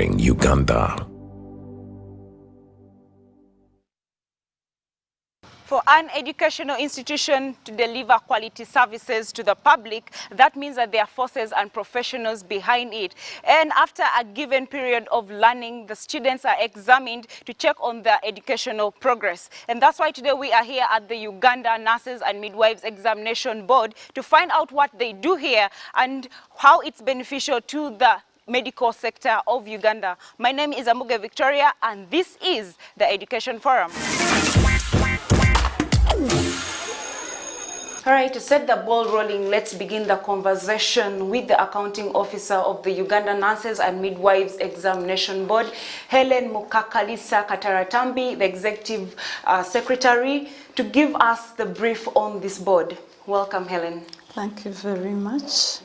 empowering Uganda. For an educational institution to deliver quality services to the public, that means that there are forces and professionals behind it. And after a given period of learning, the students are examined to check on their educational progress. And that's why today we are here at the Uganda Nurses and Midwives Examination Board to find out what they do here and how it's beneficial to the medical sector of Uganda. My name is Amuge Victoria, and this is the Education Forum. All right, to set the ball rolling, let's begin the conversation with the accounting officer of the Uganda Nurses and Midwives Examination Board, Helen Mukakalisa Kataratambi, the executive secretary, to give us the brief on this board. Welcome, Helen. Thank you very much.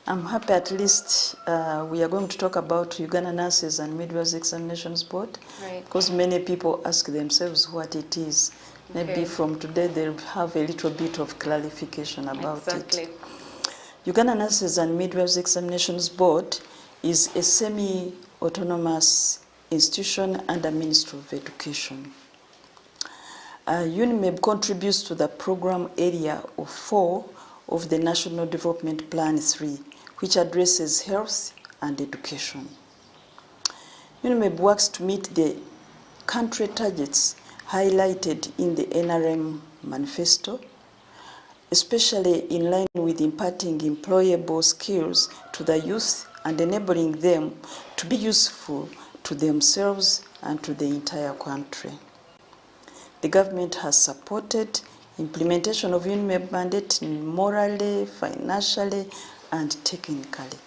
I'm happy at least we are going to talk about Uganda Nurses and Midwives Examinations Board, right, because many people ask themselves what it is. Maybe from today they'll have a little bit of clarification about it. Uganda Nurses and Midwives Examinations Board is a semi-autonomous institution under Ministry of Education. UNIMED contributes to the program area of 4 of the National Development Plan 3, which addresses health and education. UNIMED works to meet the country targets highlighted in the NRM manifesto, especially in line with imparting employable skills to the youth and enabling them to be useful to themselves and to the entire country. The government has supported implementation of UNIMED mandate morally, financially, and technically.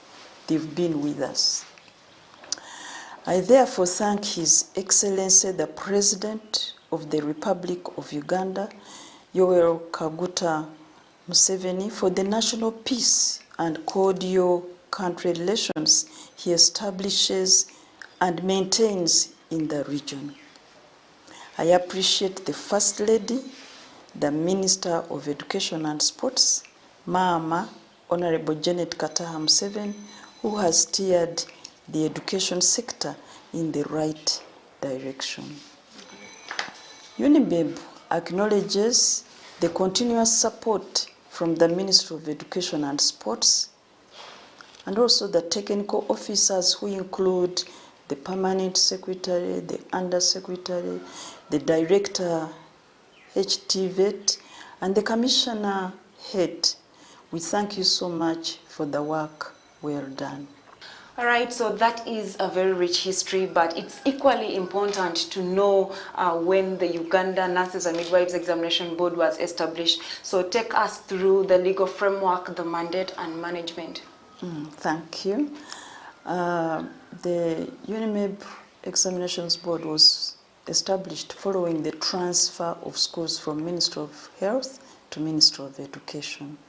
They've been with us. I therefore thank His Excellency the President of the Republic of Uganda, Yoweri Kaguta Museveni, for the national peace and cordial country relations he establishes and maintains in the region. I appreciate the First Lady, the Minister of Education and Sports, Mama, Honorable Janet Kataha Museveni, who has steered the education sector in the right direction. UNIMED acknowledges the continuous support from the Ministry of Education and Sports, and also the technical officers who include the Permanent Secretary, the Undersecretary, the Director HTVET, and the Commissioner Head. We thank you so much for the work well done. All right, so that is a very rich history, but it's equally important to know when the Uganda Nurses and Midwives Examination Board was established. So take us through the legal framework, the mandate, and management. Thank you. The UNIMED Examinations Board was established following the transfer of schools from Ministry of Health to Ministry of Education.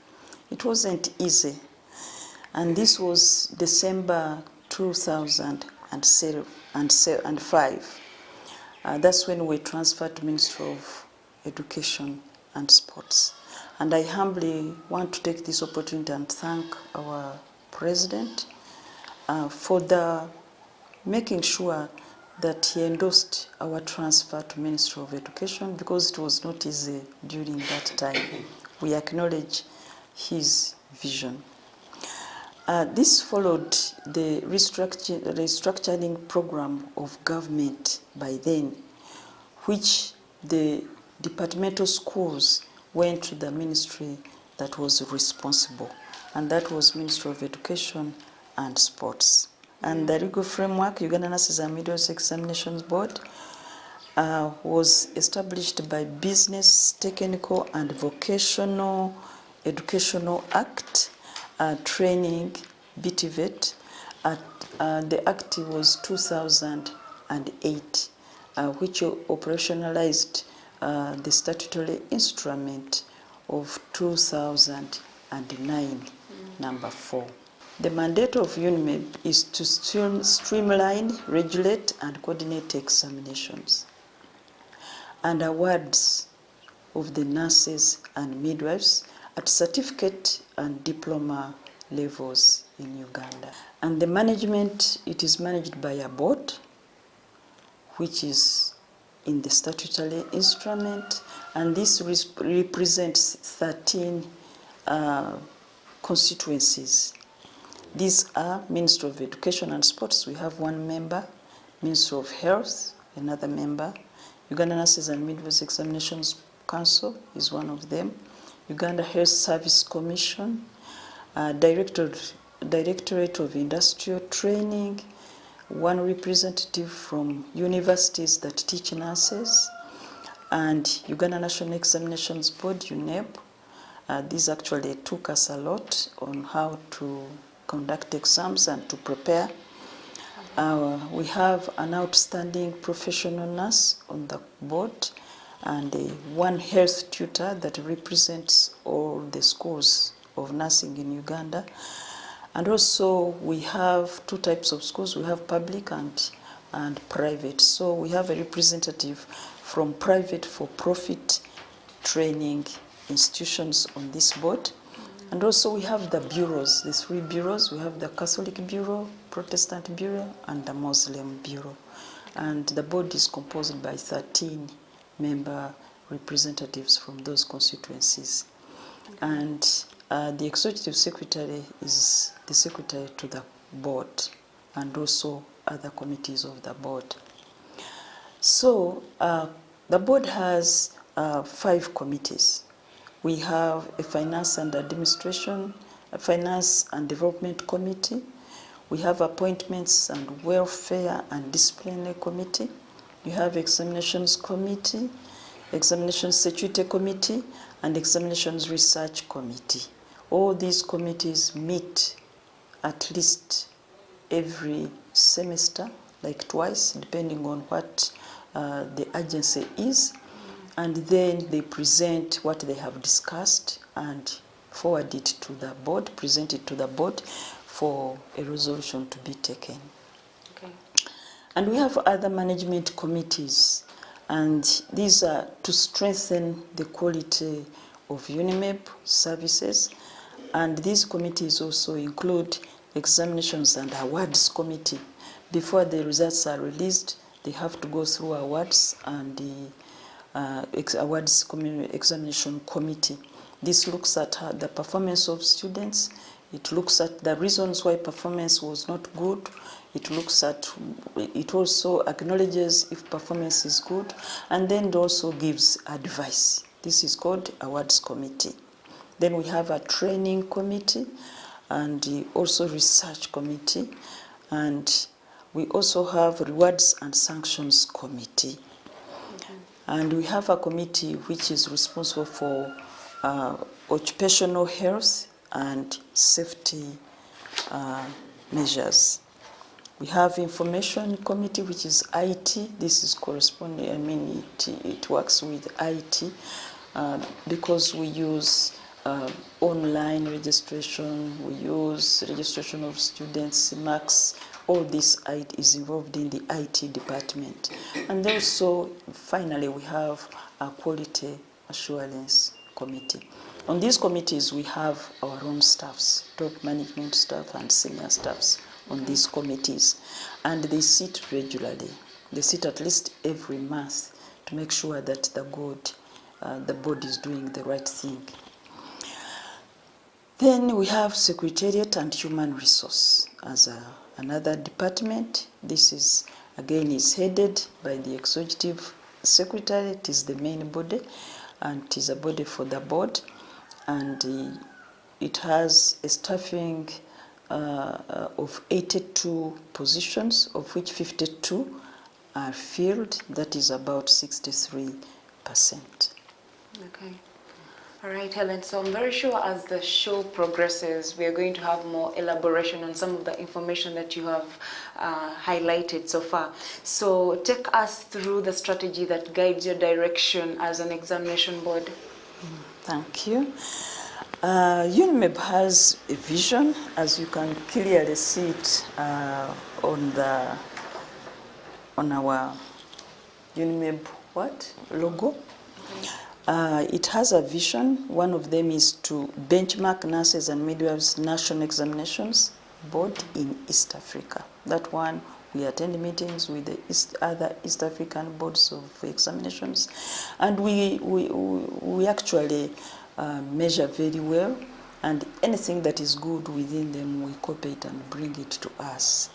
It wasn't easy. And this was December 2005. That's when we transferred to Ministry of Education and Sports. And I humbly want to take this opportunity and thank our President for making sure that he endorsed our transfer to Ministry of Education, because it was not easy during that time. We acknowledge his vision. This followed the restructuring program of government by then, which the departmental schools went to the ministry that was responsible, and that was Ministry of Education and Sports. And the legal framework, Uganda Nurses and Midwives Examinations Board, was established by Business, Technical and Vocational Educational Act, training, BTVET. The act was 2008, which operationalized the statutory instrument of 2009, number 4. The mandate of UNIMED is to streamline, regulate, and coordinate examinations and awards of the nurses and midwives at certificate and diploma levels in Uganda. And the management, it is managed by a board, which is in the statutory instrument, and this represents 13 constituencies. These are Ministry of Education and Sports, we have one member, Ministry of Health, another member, Uganda Nurses and Midwives Examinations Council is one of them, Uganda Health Service Commission, Directorate of Industrial Training, one representative from universities that teach nurses, and Uganda National Examinations Board, UNEB. These actually took us a lot on how to conduct exams and to prepare. We have an outstanding professional nurse on the board and one health tutor that represents all the schools of nursing in Uganda. And also we have two types of schools. We have public and private. So we have a representative from private for-profit training institutions on this board. And also we have the bureaus, the 3 bureaus. We have the Catholic Bureau, Protestant Bureau, and the Muslim Bureau. And the board is composed by 13 member representatives from those constituencies. And the executive secretary is the secretary to the board and also other committees of the board. So the board has 5 committees. We have a finance and administration, a finance and development committee. We have appointments and welfare and disciplinary committee. We have examinations committee, examinations security committee, and examinations research committee. All these committees meet at least every semester, like twice, depending on what the agency is. And then they present what they have discussed and forward it to the board, present it to the board for a resolution to be taken. Okay. And we have other management committees, and these are to strengthen the quality of UNIMEP services. And these committees also include examinations and awards committee. Before the results are released, they have to go through awards and the awards examination committee. This looks at the performance of students. It looks at the reasons why performance was not good. It looks at, it also acknowledges if performance is good, and then it also gives advice. This is called awards committee. Then we have a training committee and also research committee, and we also have rewards and sanctions committee. And we have a committee which is responsible for occupational health and safety measures. We have information committee, which is IT. This is corresponding, I mean, it works with IT because we use online registration, we use registration of students, marks. All this is involved in the IT department. And also, finally, we have a quality assurance committee. On these committees, we have our own staffs, top management staff and senior staffs on these committees. And they sit regularly. They sit at least every month to make sure that the board is doing the right thing. Then we have Secretariat and Human Resource as another department. This is, again, is headed by the Executive Secretary. It is the main body, and it is a body for the board. And it has a staffing of 82 positions, of which 52 are filled. That is about 63%. Okay. All right, Helen. So I'm very sure as the show progresses, we are going to have more elaboration on some of the information that you have highlighted so far. So take us through the strategy that guides your direction as an examination board. Thank you. UNIMEP has a vision, as you can clearly see it on our UNIMEP logo. It has a vision. One of them is to benchmark nurses and midwives national examinations board in East Africa. That one, we attend meetings with the other East African boards of examinations, and we actually measure very well, and anything that is good within them, we copy it and bring it to us.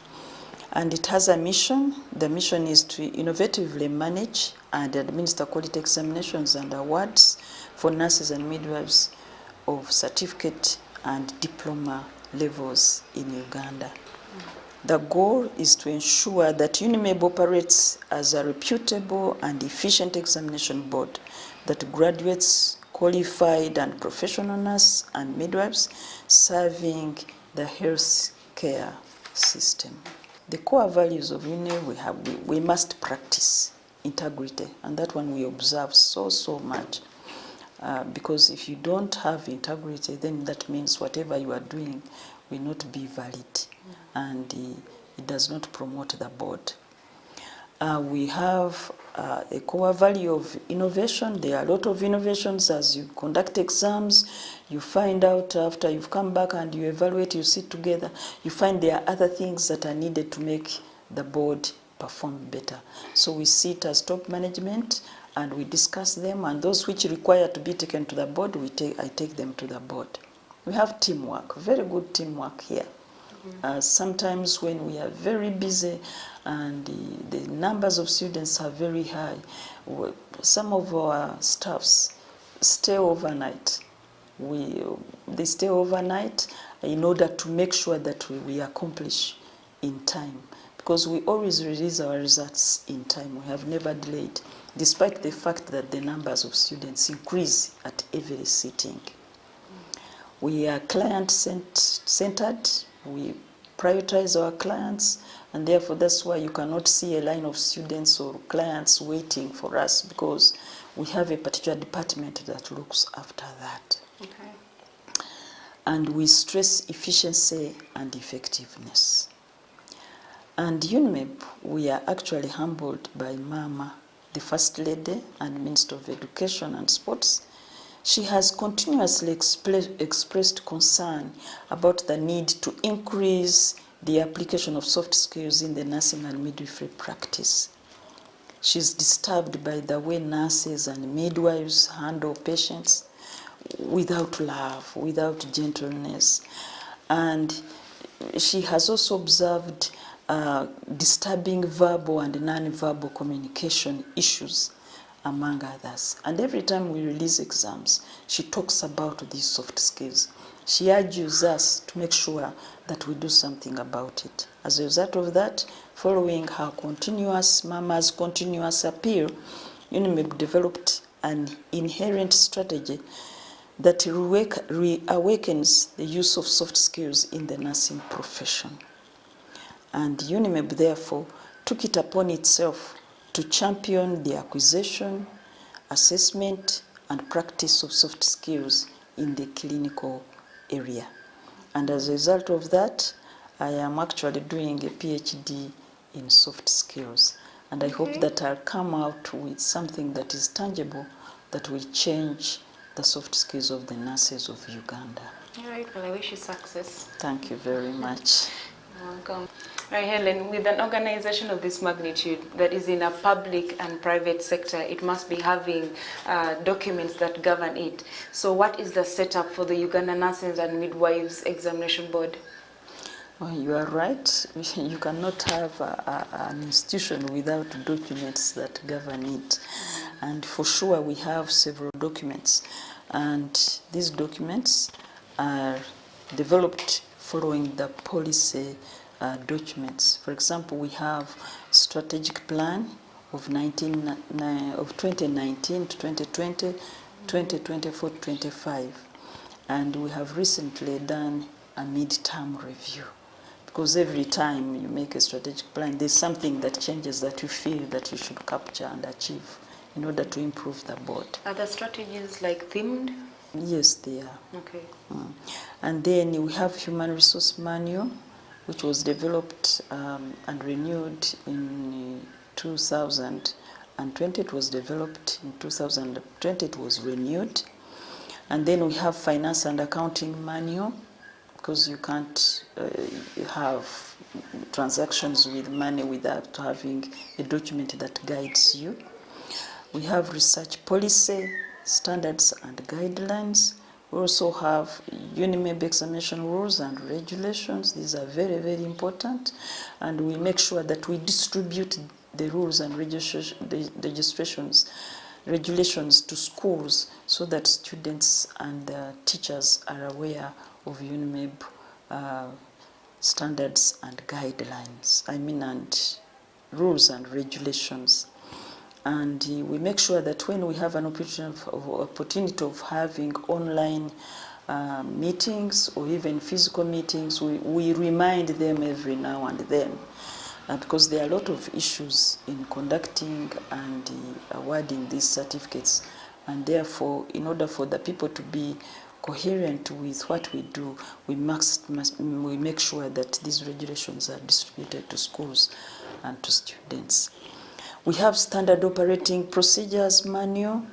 And it has a mission. The mission is to innovatively manage and administer quality examinations and awards for nurses and midwives of certificate and diploma levels in Uganda. The goal is to ensure that UNIMED operates as a reputable and efficient examination board that graduates qualified and professional nurses and midwives serving the health care system. The core values of UNIMED, we must practice integrity, and that one we observe so much. Because if you don't have integrity, then that means whatever you are doing will not be valid, and it does not promote the board. We have a core value of innovation. There are a lot of innovations. As you conduct exams, you find out after you've come back and you evaluate, you sit together, you find there are other things that are needed to make the board perform better. So we sit as top management and we discuss them, and those which require to be taken to the board, I take them to the board. We have teamwork, very good teamwork here. Sometimes when we are very busy and the numbers of students are very high, some of our staffs stay overnight. They stay overnight in order to make sure that we accomplish in time, because we always release our results in time. We have never delayed, despite the fact that the numbers of students increase at every sitting. We are client-centered. We prioritize our clients, and therefore that's why you cannot see a line of students or clients waiting for us, because we have a particular department that looks after that. Okay. And we stress efficiency and effectiveness. And UNIMED, we are actually humbled by Mama, the First Lady and Minister of Education and Sports. She has continuously expressed concern about the need to increase the application of soft skills in the nursing and midwifery practice. She's disturbed by the way nurses and midwives handle patients without love, without gentleness. And she has also observed disturbing verbal and non-verbal communication issues, among others. And every time we release exams, she talks about these soft skills. She urges us to make sure that we do something about it. As a result of that, following her Mama's continuous appeal, UNIMED developed an inherent strategy that reawakens the use of soft skills in the nursing profession. And UNIMED therefore took it upon itself to champion the acquisition, assessment, and practice of soft skills in the clinical area. And as a result of that, I am actually doing a PhD in soft skills. And I hope that I'll come out with something that is tangible that will change the soft skills of the nurses of Uganda. All right, well, I wish you success. Thank you very much. You're welcome. Right, Helen, with an organization of this magnitude that is in a public and private sector, it must be having documents that govern it. So what is the setup for the Uganda Nurses and Midwives Examination Board? Well, you are right. You cannot have an institution without documents that govern it. And for sure, we have several documents. And these documents are developed following the policy documents. For example, we have strategic plan of 2019 to 2020, 2024 to 25. And we have recently done a mid-term review. Because every time you make a strategic plan, there's something that changes that you feel that you should capture and achieve in order to improve the board. Are the strategies like themed? Yes, they are. Okay. And then we have human resource manual, which was developed and renewed in 2020. It was developed in 2020. It was renewed. And then we have finance and accounting manual, because you can't have transactions with money without having a document that guides you. We have research policy, standards and guidelines. We also have UNIMEB examination rules and regulations. These are very, very important. And we make sure that we distribute the rules and regulations to schools so that students and teachers are aware of UNIMEB standards and guidelines, and rules and regulations. And we make sure that when we have an opportunity of having online meetings or even physical meetings, we remind them every now and then. Because there are a lot of issues in conducting and awarding these certificates. And therefore, in order for the people to be coherent with what we do, we make sure that these regulations are distributed to schools and to students. We have standard operating procedures manual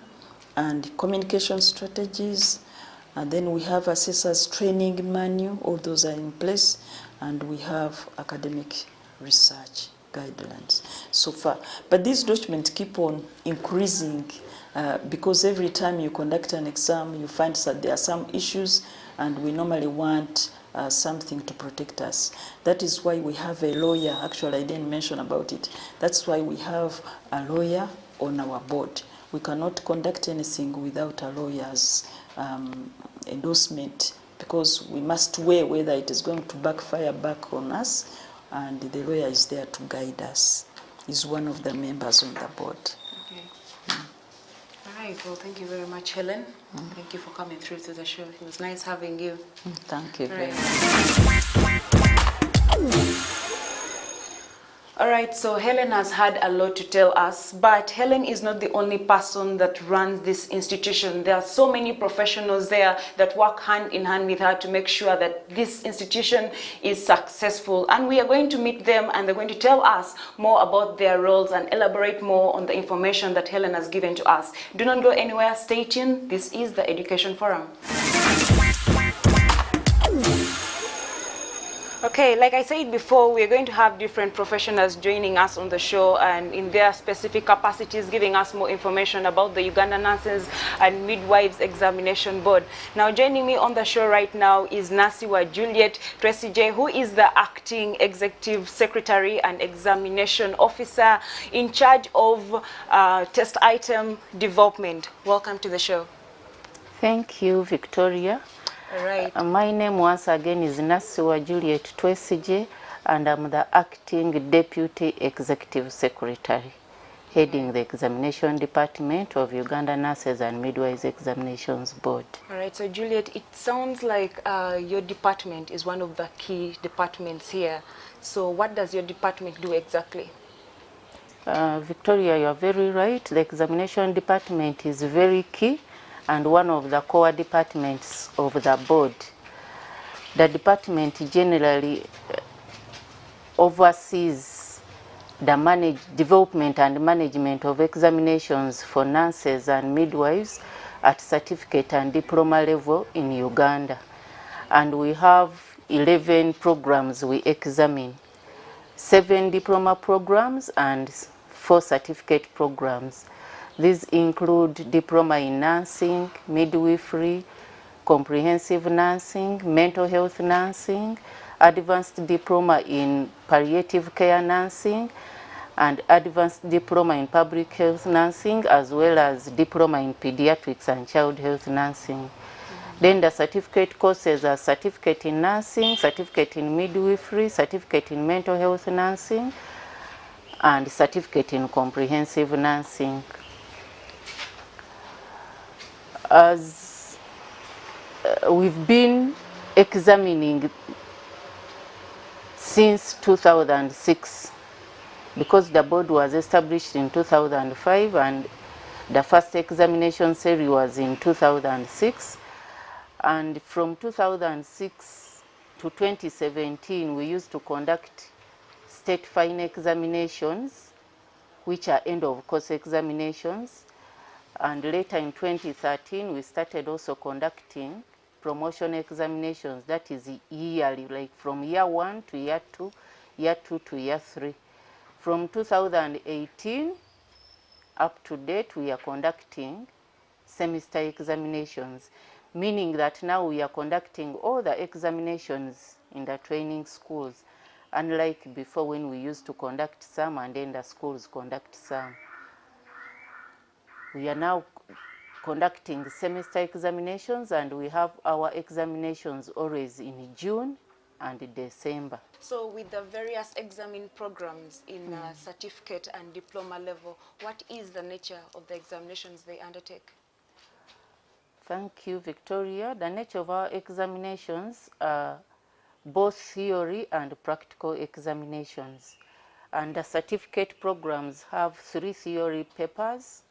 and communication strategies. And then we have assessors training manual, all those are in place. And we have academic research guidelines so far. But these documents keep on increasing because every time you conduct an exam, you find that there are some issues, and we normally want something to protect us. That is why we have a lawyer. Actually, I didn't mention about it. That's why we have a lawyer on our board. We cannot conduct anything without a lawyer's endorsement, because we must weigh whether it is going to backfire back on us, and the lawyer is there to guide us. He's one of the members on the board. Okay. All right, well, thank you very much, Helen. Thank you for coming through to the show. It was nice having you. Thank you very much. All right, so Helen has had a lot to tell us, but Helen is not the only person that runs this institution. There are so many professionals there that work hand in hand with her to make sure that this institution is successful. And we are going to meet them, and they're going to tell us more about their roles and elaborate more on the information that Helen has given to us. Do not go anywhere, stay tuned. This is the Education Forum. Okay, like I said before, we're going to have different professionals joining us on the show, and in their specific capacities giving us more information about the Uganda Nurses and Midwives Examination Board. Now, joining me on the show right now is Nasiwa Juliet Tresije, who is the Acting Executive Secretary and Examination Officer in charge of test item development. Welcome to the show. Thank you, Victoria. All right. My name once again is Nasiwa Juliet Tresije, and I'm the Acting Deputy Executive Secretary, heading the Examination Department of Uganda Nurses and Midwives Examinations Board. All right, so Juliet, it sounds like your department is one of the key departments here. So what does your department do exactly? Victoria, you are very right. The Examination Department is very key and one of the core departments of the board. The department generally oversees the development and management of examinations for nurses and midwives at certificate and diploma level in Uganda. And we have 11 programs we examine, 7 diploma programs and 4 certificate programs. These include diploma in nursing, midwifery, comprehensive nursing, mental health nursing, advanced diploma in palliative care nursing, and advanced diploma in public health nursing, as well as diploma in pediatrics and child health nursing. Then the certificate courses are certificate in nursing, certificate in midwifery, certificate in mental health nursing, and certificate in comprehensive nursing. As we've been examining since 2006, because the board was established in 2005 and the first examination series was in 2006, and from 2006 to 2017 we used to conduct state final examinations, which are end of course examinations. And later in 2013, we started also conducting promotion examinations, that is yearly, like from year 1 to year 2, year 2 to year 3. From 2018 up to date, we are conducting semester examinations, meaning that now we are conducting all the examinations in the training schools, unlike before when we used to conduct some and then the schools conduct some. We are now conducting semester examinations, and we have our examinations always in June and December. So with the various examining programs in certificate and diploma level, what is the nature of the examinations they undertake? Thank you, Victoria. The nature of our examinations are both theory and practical examinations. And the certificate programs have 3 theory papers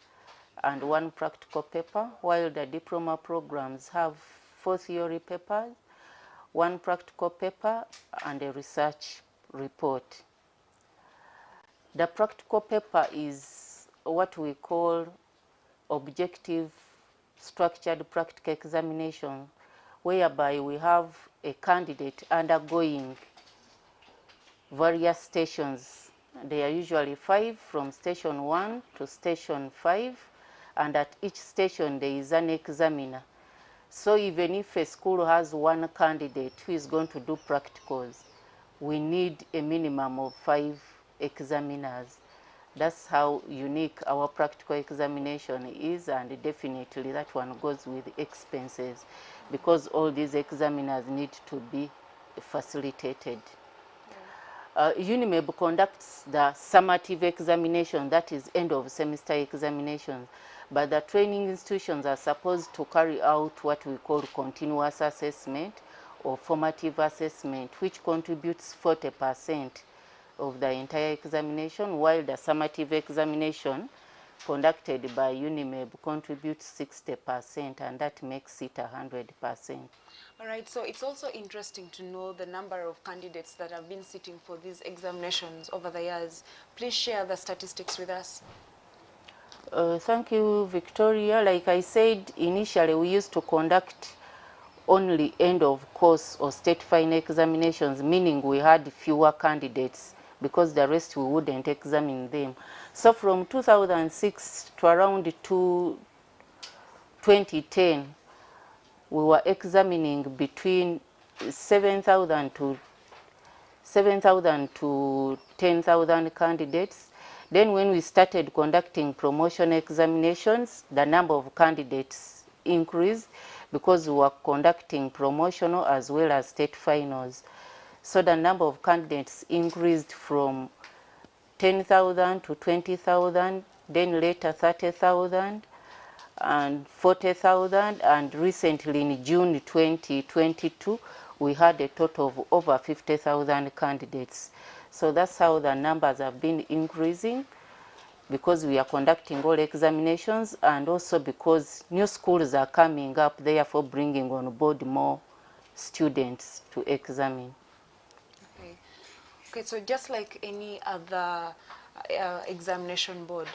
and 1 practical paper, while the diploma programs have 4 theory papers, 1 practical paper, and a research report. The practical paper is what we call objective structured practical examination, whereby we have a candidate undergoing various stations. They are usually 5, from station 1 to station 5, and at each station there is an examiner. So even if a school has 1 candidate who is going to do practicals, we need a minimum of 5 examiners. That's how unique our practical examination is, and definitely that one goes with expenses, because all these examiners need to be facilitated. UNIMEB conducts the summative examination, that is end of semester examinations, but the training institutions are supposed to carry out what we call continuous assessment or formative assessment, which contributes 40% of the entire examination, while the summative examination conducted by UNIMEB contributes 60%, and that makes it 100%. All right, so it's also interesting to know the number of candidates that have been sitting for these examinations over the years. Please share the statistics with us. Thank you, Victoria. Like I said, initially we used to conduct only end of course or state final examinations, meaning we had fewer candidates because the rest we wouldn't examine them. So from 2006 to around 2010, we were examining between 7,000 to 10,000 candidates. Then when we started conducting promotion examinations, the number of candidates increased because we were conducting promotional as well as state finals. So the number of candidates increased from 10,000 to 20,000, then later 30,000 and 40,000, and recently in June 2022, we had a total of over 50,000 candidates. So that's how the numbers have been increasing, because we are conducting all examinations, and also because new schools are coming up, therefore bringing on board more students to examine. Okay, so just like any other examination board,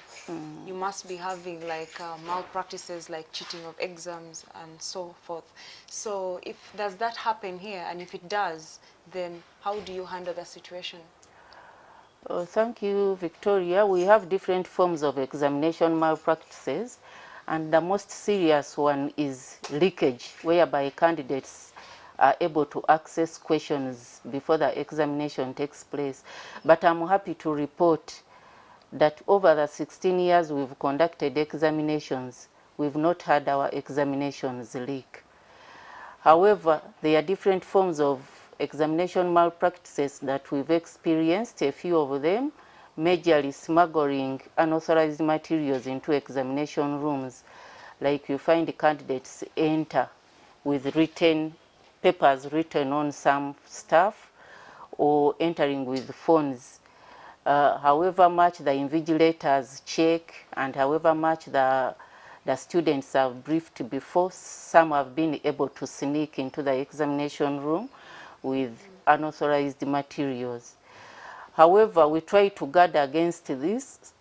you must be having like malpractices like cheating of exams and so forth. So if does that happen here, and if it does, then how do you handle the situation? Thank you, Victoria. We have different forms of examination malpractices, and the most serious one is leakage, whereby candidates are able to access questions before the examination takes place. But I'm happy to report that over the 16 years we've conducted examinations, we've not had our examinations leak. However, there are different forms of examination malpractices that we've experienced, a few of them, majorly smuggling unauthorized materials into examination rooms. Like you find the candidates enter with papers written on some stuff, or entering with phones. However much the invigilators check and however much the students have briefed before, some have been able to sneak into the examination room with unauthorized materials. However, we try to guard against this,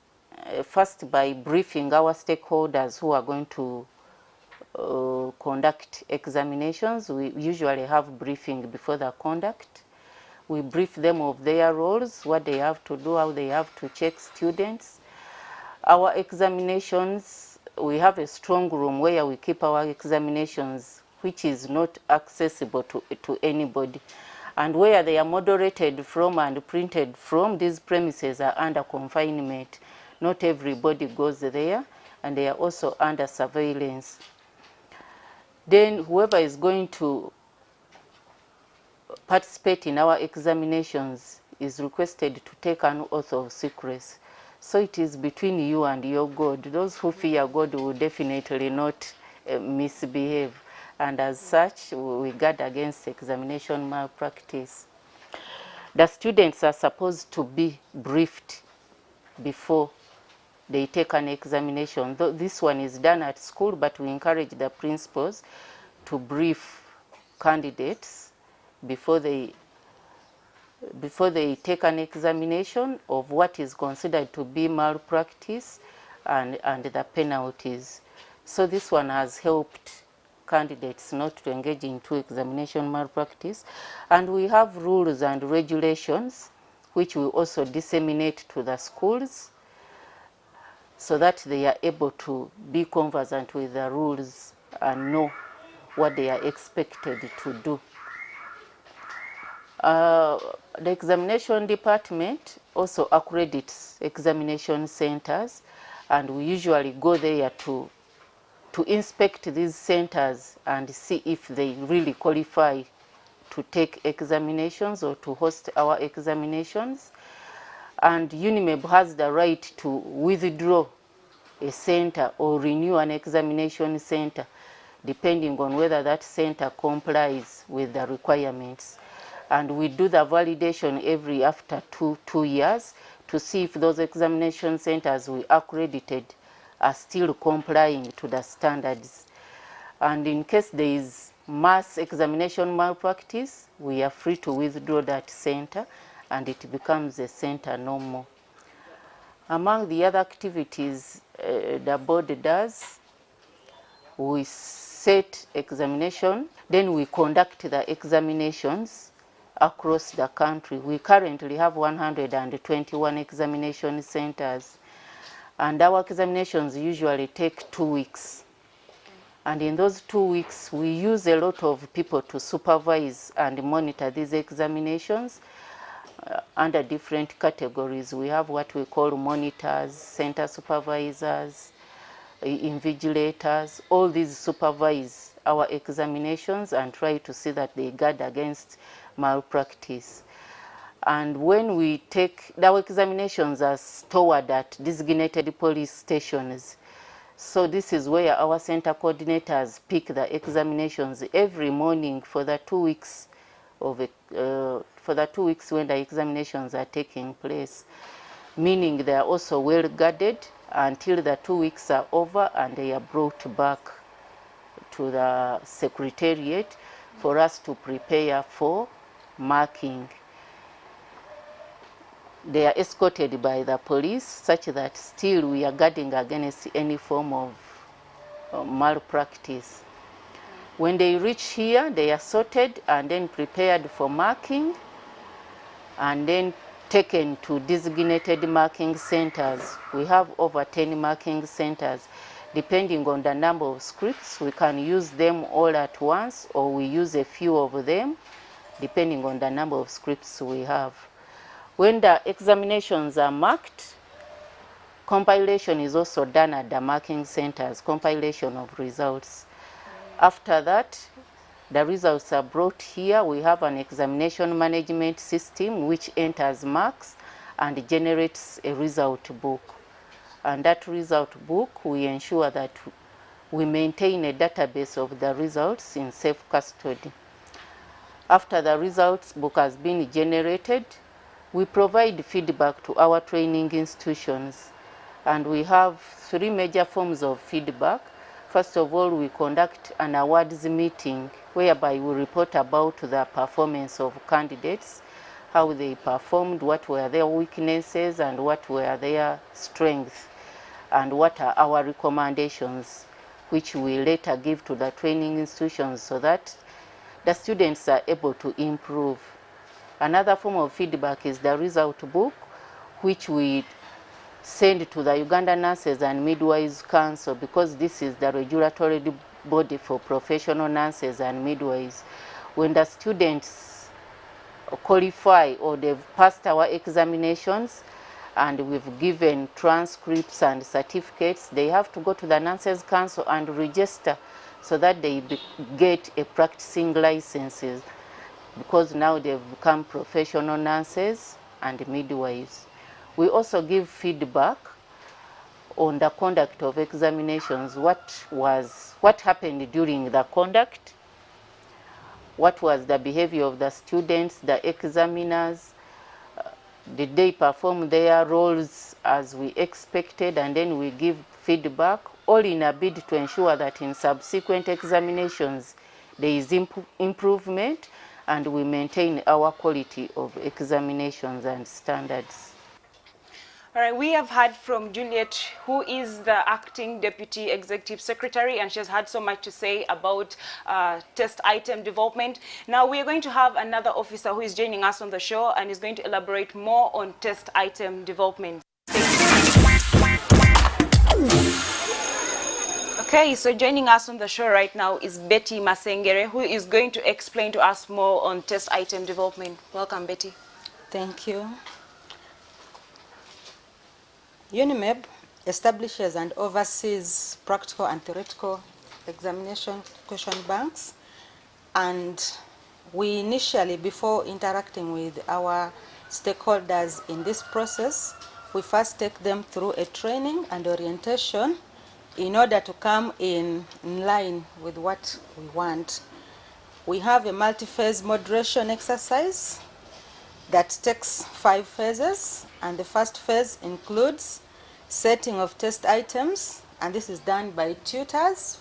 first by briefing our stakeholders who are going to conduct examinations. We usually have briefing before the conduct. We brief them of their roles, what they have to do, how they have to check students. Our examinations, we have a strong room where we keep our examinations, which is not accessible to anybody. And where they are moderated from and printed from, these premises are under confinement. Not everybody goes there, and they are also under surveillance. Then whoever is going to participate in our examinations is requested to take an oath of secrecy. So it is between you and your God. Those who fear God will definitely not misbehave. And as such, we guard against examination malpractice. The students are supposed to be briefed before they take an examination. This one is done at school, but we encourage the principals to brief candidates before they take an examination of what is considered to be malpractice and the penalties. So this one has helped candidates not to engage into examination malpractice. And we have rules and regulations which we also disseminate to the schools so that they are able to be conversant with the rules and know what they are expected to do. The examination department also accredits examination centers, and we usually go there to inspect these centers and see if they really qualify to take examinations or to host our examinations. And UNIMEB has the right to withdraw a center or renew an examination center, depending on whether that center complies with the requirements. And we do the validation after two years to see if those examination centers we accredited are still complying to the standards. And in case there is mass examination malpractice, we are free to withdraw that center and it becomes a center no more. Among the other activities the board does, we set examination, then we conduct the examinations across the country. We currently have 121 examination centers, and our examinations usually take 2 weeks. And in those 2 weeks, we use a lot of people to supervise and monitor these examinations under different categories. We have what we call monitors, center supervisors, invigilators. All these supervise our examinations and try to see that they guard against malpractice. And when we take our examinations are stored at designated police stations. So this is where our center coordinators pick the examinations every morning for the 2 weeks of for the 2 weeks when the examinations are taking place, meaning they are also well guarded until the 2 weeks are over and they are brought back to the secretariat for us to prepare for marking. They are escorted by the police such that still we are guarding against any form of malpractice. When they reach here, they are sorted and then prepared for marking and then taken to designated marking centers. We have over 10 marking centers. Depending on the number of scripts, we can use them all at once or we use a few of them, depending on the number of scripts we have. When the examinations are marked, compilation is also done at the marking centers, compilation of results. After that, the results are brought here. We have an examination management system which enters marks and generates a result book. And that result book, we ensure that we maintain a database of the results in safe custody. After the results book has been generated, we provide feedback to our training institutions. And we have 3 major forms of feedback. First of all, we conduct an awards meeting whereby we report about the performance of candidates, how they performed, what were their weaknesses and what were their strengths, and what are our recommendations which we later give to the training institutions so that the students are able to improve. Another form of feedback is the result book, which we send to the Uganda Nurses and Midwives Council, because this is the regulatory body for professional nurses and midwives. When the students qualify or they've passed our examinations and we've given transcripts and certificates, they have to go to the Nurses Council and register so that they get a practicing licenses, because now they've become professional nurses and midwives. We also give feedback on the conduct of examinations. What happened during the conduct? What was the behavior of the students, the examiners? Did they perform their roles as we expected? And then we give feedback, all in a bid to ensure that in subsequent examinations there is improvement and we maintain our quality of examinations and standards. All right, we have heard from Juliet, who is the acting deputy executive secretary, and she has had so much to say about test item development. Now we are going to have another officer who is joining us on the show and is going to elaborate more on test item development. Okay, so joining us on the show right now is Betty Masengere, who is going to explain to us more on test item development. Welcome, Betty. Thank you. UNIMED establishes and oversees practical and theoretical examination question banks, and we initially, before interacting with our stakeholders in this process, we first take them through a training and orientation in order to come in line with what we want. We have a multi-phase moderation exercise that takes 5 phases, and the first phase includes setting of test items, and this is done by tutors,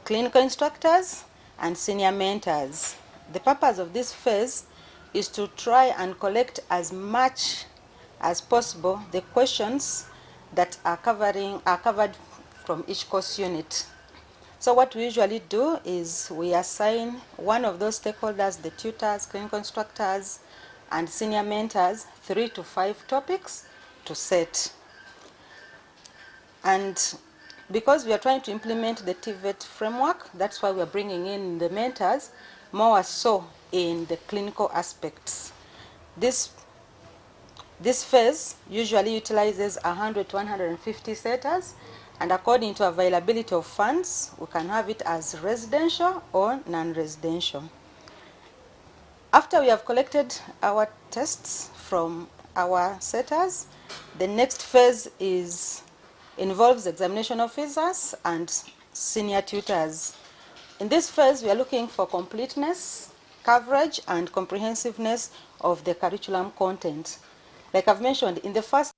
clinical instructors, and senior mentors. The purpose of this phase is to try and collect as much as possible the questions that are covered from each course unit. So what we usually do is we assign one of those stakeholders, the tutors, clinical instructors, and senior mentors, 3 to 5 topics to set. And because we are trying to implement the TVET framework, that's why we are bringing in the mentors more so in the clinical aspects. This phase usually utilizes 100 to 150 setters, and according to availability of funds, we can have it as residential or non-residential. After we have collected our tests from our setters, the next phase involves examination officers and senior tutors. In this phase, we are looking for completeness, coverage, and comprehensiveness of the curriculum content. Like I've mentioned, in the first